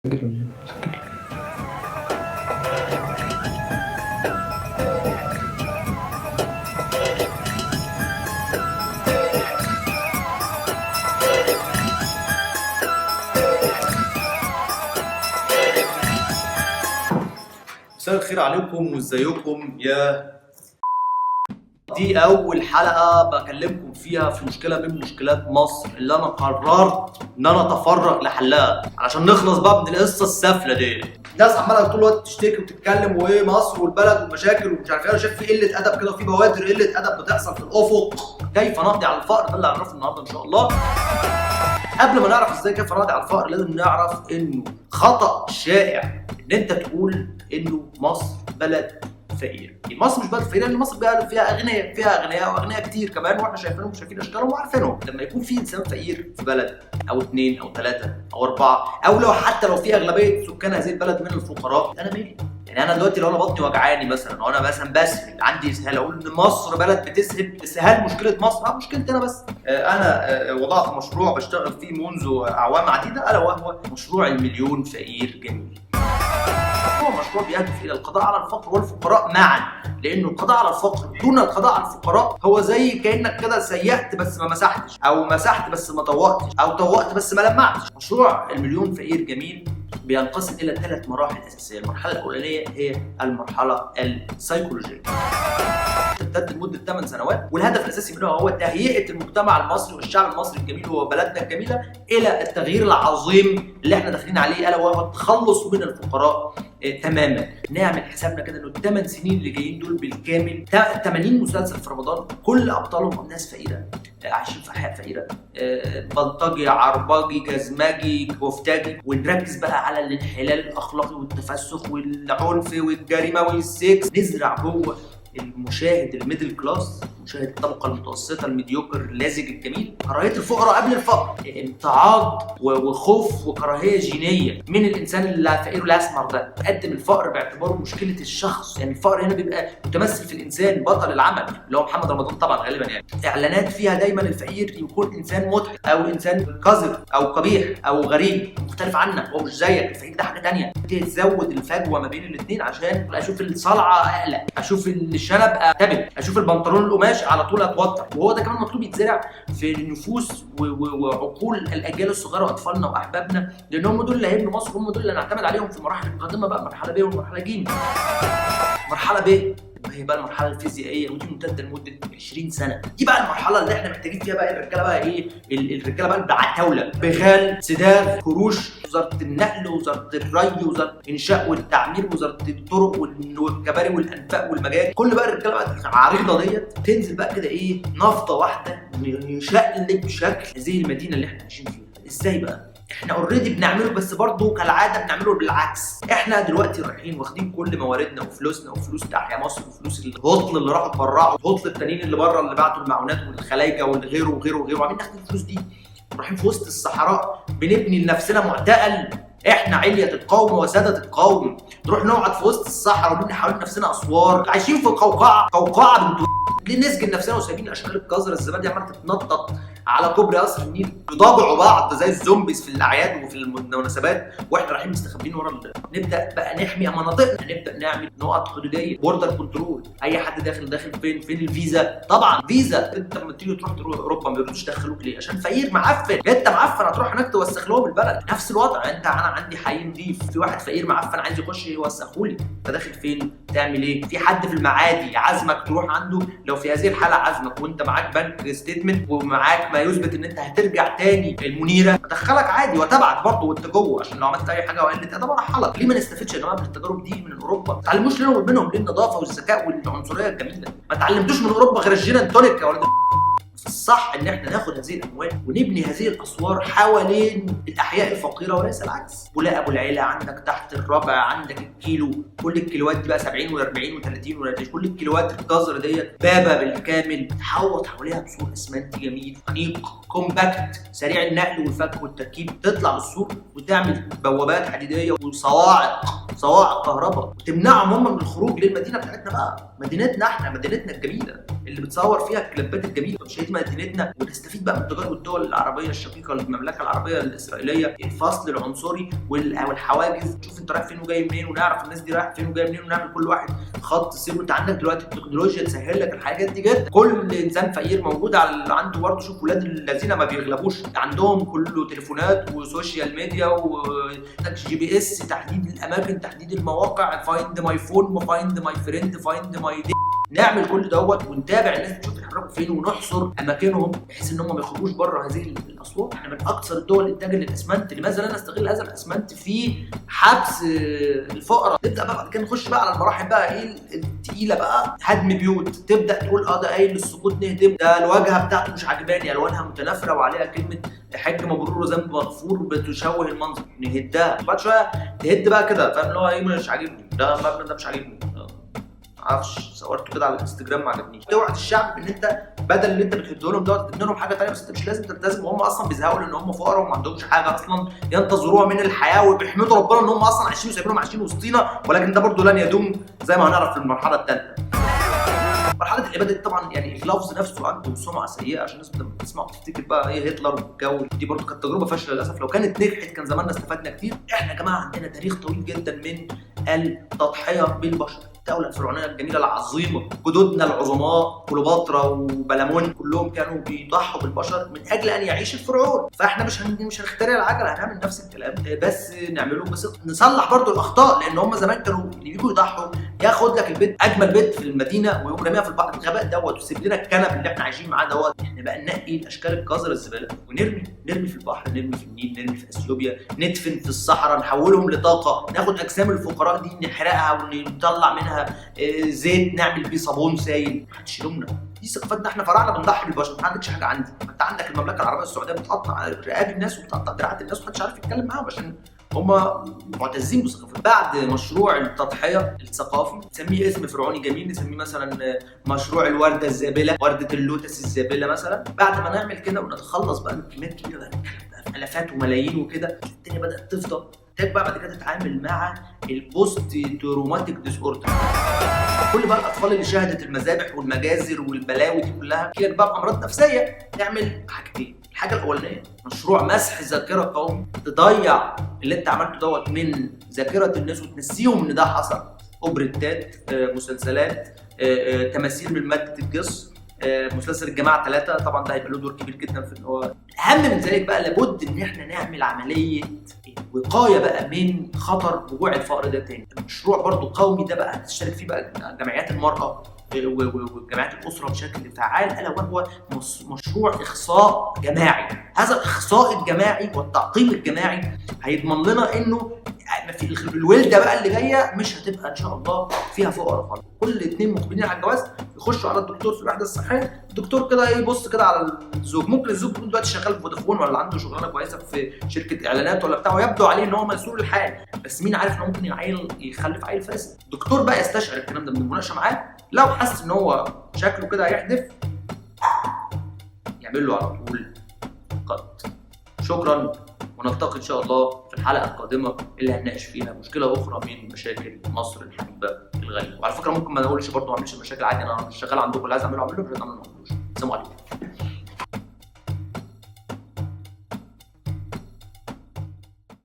مساء الخير عليكم وازيكم يا دي اول حلقه بكلمكم فيها في مشكله من مشكلات مصر اللي انا قررت ان انا اتفرغ لحلها علشان نخلص بقى من القصه السافله دي. الناس عماله طول الوقت تشتكي وتتكلم وايه مصر والبلد والمشاكل ومش عارف ايه. انا شايف في قله ادب كده وفي بوادر قله ادب بتحصل في الافق. كيف نقضي على الفقر ده اللي هنعرفه النهارده ان شاء الله. قبل ما نعرف ازاي كيف نقضي على الفقر لازم نعرف انه خطأ شائع ان انت تقول انه مصر بلد فقير. مصر مش بلد فقير لان مصر فيها اغنياء، فيها اغنياء واغنياء كتير كمان واحنا شايفينهم وشايفين اشكالهم وعارفينهم. لما يكون في انسان فقير في بلد او اثنين او ثلاثه او اربعه او لو حتى لو في اغلبيه سكان هذه البلد من الفقراء، انا مالي؟ يعني انا دلوقتي لو انا بطني وجعاني مثلا وانا مثلا بسهل عندي اسهال اقول ان مصر بلد بتسهل اسهال مشكله مصر، مشكلتي انا بس. انا وضعت مشروع بشتغل فيه منذ اعوام عديده الا وهو مشروع المليون فقير جميل. هو مشروع بيهدف الى القضاء على الفقر والفقراء معا، لانه القضاء على الفقر دون القضاء على الفقراء هو زي كانك كده سيحت بس ما مسحتش، او مسحت بس ما طوقتش، او طوقت بس ما لمعتش. مشروع المليون فقير جميل بينقسم الى 3 مراحل اساسيه. المرحله الاولانيه هي المرحله السيكولوجيه تمتد لمده 8 سنوات، والهدف الاساسي منها هو تهيئه المجتمع المصري والشعب المصري الجميل وبلدنا الجميله الى التغيير العظيم اللي احنا داخلين عليه، الا وهو التخلص من الفقراء تماما. نعمل حسابنا كده انه ال8 سنين اللي جايين دول بالكامل 80 مسلسل في رمضان كل ابطالهم ناس فقيره عايشين في حياه فقيره، بلطجي عرباجي جزمجي كفتاجي، ونركز بقى على الانحلال الاخلاقي والتفسخ والعنف والجريمه والسكس. نزرع جوه المشاهد الميدل كلاس، مشاهد الطبقه المتوسطه الميديوكر اللازج الجميل، كراهيه الفقراء قبل الفقر، امتعاض وخوف وكراهيه جينيه من الانسان الفقير الاسمر ده. تقدم الفقر باعتباره مشكله الشخص، يعني الفقر هنا بيبقى متمثل في الانسان بطل العمل اللي هو محمد رمضان طبعا غالبا. يعني اعلانات فيها دايما الفقير يكون انسان مضحك او انسان قذر او قبيح او غريب مختلف عنك، هو مش زيك، الفقير ده حاجه ثانيه. تزود الفجوه ما بين الاثنين عشان اشوف الصلعه اقلق، اشوف الشنب اتبل، اشوف البنطلون القماش على طول اتوتر. وهو ده كمان مطلوب يتزرع في النفوس وعقول الاجيال الصغيره واطفالنا واحبابنا، لان هم دول اللي هيبنوا مصر، هم دول اللي هنعتمد عليهم في المراحل القادمه بقى، مرحله ب ومرحله ج. مرحله ب هي بقى المرحله الفيزيائيه ودي ممتده لمده 20 سنه. دي بقى المرحله اللي احنا محتاجين فيها بقى الرجاله بقى ايه، الرجاله بقى العتاوله، بغال سداغ كروش، وزاره النقل، وزاره الري، وزاره الانشاء والتعمير، وزاره الطرق والكباري والانفاق والمجاري. كل بقى الرجاله بقى العريضه ديت تنزل بقى كده ايه نفضه واحده نشقلب شكل هذه المدينه اللي احنا عايشين فيها. ازاي بقى؟ احنا اوريدي بنعمله بس برضه كالعاده بنعمله بالعكس. احنا دلوقتي رايحين واخدين كل مواردنا وفلوسنا وفلوس تحيا مصر وفلوس الهطل اللي راحوا اتبرعوا، الهطل التانيين اللي بره اللي بعتوا المعونات والخلايجه والغيره وغيره وغيره، وعاملين ناخد الفلوس دي رايحين في وسط الصحراء بنبني لنفسنا معتقل. احنا علية القوم وسادة القوم، نروح نقعد في وسط الصحراء ونبني حوالين نفسنا اسوار، عايشين في قوقعه بنت ليه نسجن نفسنا وسايبين اشكال القذره الزبادي عماله تتنطط على كوبري قصر النيل يضاجعوا بعض زي الزومبيز في الاعياد وفي المناسبات، واحنا رايحين مستخبيين ورا نبدا بقى نحمي مناطقنا، نبدا نعمل نقط حدوديه، بوردر كنترول. اي حد داخل فين الفيزا؟ طبعا فيزا. انت لما تيجي تروح اوروبا ما بيرضوش يدخلوك ليه؟ عشان فقير معفن. انت معفن هتروح هناك توسخ لهم البلد. نفس الوضع، انا عندي حي نضيف، في واحد فقير معفن عايز يخش يوسخولي، انت داخل فين؟ تعمل ايه؟ في حد في المعادي عازمك تروح عنده، لو في هذه الحاله عازمك وانت معاك بنك ستيتمنت ومعاك ما يثبت ان انت هترجع تاني المنيره، ادخلك عادي واتابعك برضه وانت جوه، عشان لو عملت اي حاجه وقلت ادب ارحلك. ليه ما نستفدش يا جماعه من التجارب دي من اوروبا؟ ما تعلموش منهم ليه النظافه والذكاء والعنصريه الجميله؟ ما تعلمتوش من اوروبا غير الجين اند تونيك يا ولد. الصح ان احنا ناخد هذه الاموال ونبني هذه الاسوار حوالين الاحياء الفقيره وليس العكس. ولا ابو العيله عندك تحت الربع، عندك الكيلو، كل الكيلوات دي بقى 70 و40 و30 و40، كل الكيلوات الجزر ديت بابا بالكامل تحوط حواليها بسور اسمنتي جميل انيق كومباكت سريع النقل والفك والتركيب، تطلع بالسور وتعمل بوابات حديديه وصواعق كهرباء وتمنعهم هم من الخروج للمدينه بتاعتنا بقى، مدينتنا احنا، مدينتنا الجميله. اللي بتصور فيها الكليبات الجميله. مش هي دي مدينتنا؟ ونستفيد بقى من تجارب الدول العربيه الشقيقه المملكه العربيه الاسرائيليه، الفصل العنصري والحواجز، تشوف انت رايح فين وجاي منين، ونعرف الناس دي رايحه فين وجايه منين، ونعمل كل واحد خط سير. وانت عندك دلوقتي التكنولوجيا تسهل لك الحاجات دي جدا. كل انسان فقير موجود عنده برضه. شوف ولاد الذين ما بيغلبوش، عندهم كله تليفونات وسوشيال ميديا وجي بي اس، تحديد الاماكن، تحديد المواقع، فايند ماي فون، فايند ماي فريند، فايند ماي دي. نعمل كل دوت ونتابع الناس نشوف بيتحركوا فين، ونحصر اماكنهم بحيث ان هم ما يخرجوش بره هذه الاصوات. احنا من اكثر الدول انتاجا للاسمنت، لماذا لا نستغل هذا الاسمنت في حبس الفقراء؟ نبدا بقى بعد كده نخش بقى على المراحل بقى ايه الثقيله بقى، هدم بيوت. تبدا تقول ده قايل للسقوط نهدم، ده الواجهه بتاعته مش عجباني، الوانها متنافره وعليها كلمه حج مبرور وذنب مغفور بتشوه المنظر، نهدها. بعد شويه تهد بقى كده، فاهم اللي هو ايه، مش عاجبني ده المبنى ده، مش عاجبني، معرفش صورته كده على الانستجرام ما عجبنيش. توعد الشعب ان انت بدل اللي انت بتهده لهم دوت تبني لهم حاجه ثانيه، بس انت مش لازم تلتزم، وهم اصلا بيزهقوا لان هم فقراء وما عندهمش حاجه اصلا ينتظروها من الحياه، وبيحمدوا ربنا ان هم اصلا عايشين وسايبينهم عايشين وسطينا، ولكن ده برضه لن يدوم زي ما هنعرف في المرحله الثالثه. مرحله الاباده دي طبعا يعني اللفظ نفسه عنده سمعه سيئه، عشان الناس لما تسمع تفتكر بقى ايه هتلر والجو دي. برضه كانت تجربه فاشله للاسف. لو كانت نجحت كان زماننا استفدنا كتير. احنا يا جماعه عندنا تاريخ طويل جدا من التضحيه بالبشر. الدولة الفرعونية الجميلة العظيمة، جدودنا العظماء كليوباترا وبلامون كلهم كانوا بيضحوا بالبشر من أجل أن يعيش الفرعون. فإحنا مش هنخترع العجلة، هنعمل نفس الكلام بس نعمله بثقة. نصلح برضو الأخطاء، لأن هم زمان كانوا اللي بيجوا يضحوا ياخد لك البيت أجمل بيت في المدينة ويقوم راميها في البحر. الغباء دوت، ويسيب لنا الكنب اللي إحنا عايشين معاه دوت. إحنا بقى ننقي الأشكال القذرة الزبالة ونرمي في البحر، نرمي في النيل، نرمي في أثيوبيا، ندفن في الصحراء، نحولهم لطاقة، ناخد أجسام الفقراء دي نحرقها ونطلع منها زيت نعمل بيه صابون سايل. محدش يلومنا، دي ثقافتنا. احنا فراعنه بنضحي بالبشر. ما عندكش حاجه عندي، انت عندك المملكه العربيه السعوديه بتقطع رقاب الناس وبتقطع دراعات الناس ومحدش عارف يتكلم معاهم عشان هم معتزين بثقافتهم. بعد مشروع التضحيه الثقافي نسميه اسم فرعوني جميل، نسميه مثلا مشروع الورده الزابله، ورده اللوتس الزابله مثلا. بعد ما نعمل كده ونتخلص بقى من كميات كبيره بقى في الافات وملايين وكده، الدنيا بدات تفضى. محتاج بقى بعد كده تتعامل مع البوست تروماتيك ديس اوردر. كل بقى الاطفال اللي شهدت المذابح والمجازر والبلاوي دي كلها تجيلك بقى بامراض نفسيه. نعمل حاجتين. الحاجه الاولانيه مشروع مسح ذاكره قومي، تضيع اللي انت عملته دوت من ذاكره الناس وتنسيهم ان ده حصل. اوبريتات، مسلسلات، تماثيل من ماده الجص، مسلسل الجماعه 3 طبعا ده هيبقى له دور كبير جدا في ان هو. اهم من ذلك بقى لابد ان احنا نعمل عمليه وقايه بقى من خطر وقوع الفقر ده تاني. المشروع برضو قومي ده بقى هتشترك فيه بقى جمعيات المراه وجمعيات الاسره بشكل فعال، الا وهو مشروع اخصاء جماعي. هذا الاخصاء الجماعي والتعقيم الجماعي هيضمن لنا انه في الولده بقى اللي جايه مش هتبقى ان شاء الله فيها فقراء خالص. كل اثنين مقبلين على الجواز يخشوا على الدكتور في الوحده الصحيه، الدكتور كده يبص كده على الزوج. ممكن الزوج يكون دلوقتي شغال في فودافون ولا عنده شغلانه كويسه في شركه اعلانات ولا بتاع، ويبدو عليه ان هو ميسور الحال، بس مين عارف انه ممكن يخلف عيل فاسد. الدكتور بقى يستشعر الكلام ده من المناقشه معاه، لو حس ان هو شكله كده هيحدف يعمل له على طول قط. شكرا، ونلتقي ان شاء الله في الحلقه القادمه اللي هنناقش فيها مشكله اخرى من مشاكل مصر الحبيبه الغاليه. وعلى فكره ممكن ما نقولش برضه ما اعملش مشاكل عادي، انا شغال عندكم اللي عايز اعمله اعمله، مش عايز اعمله ما اعملوش. سلام عليكم.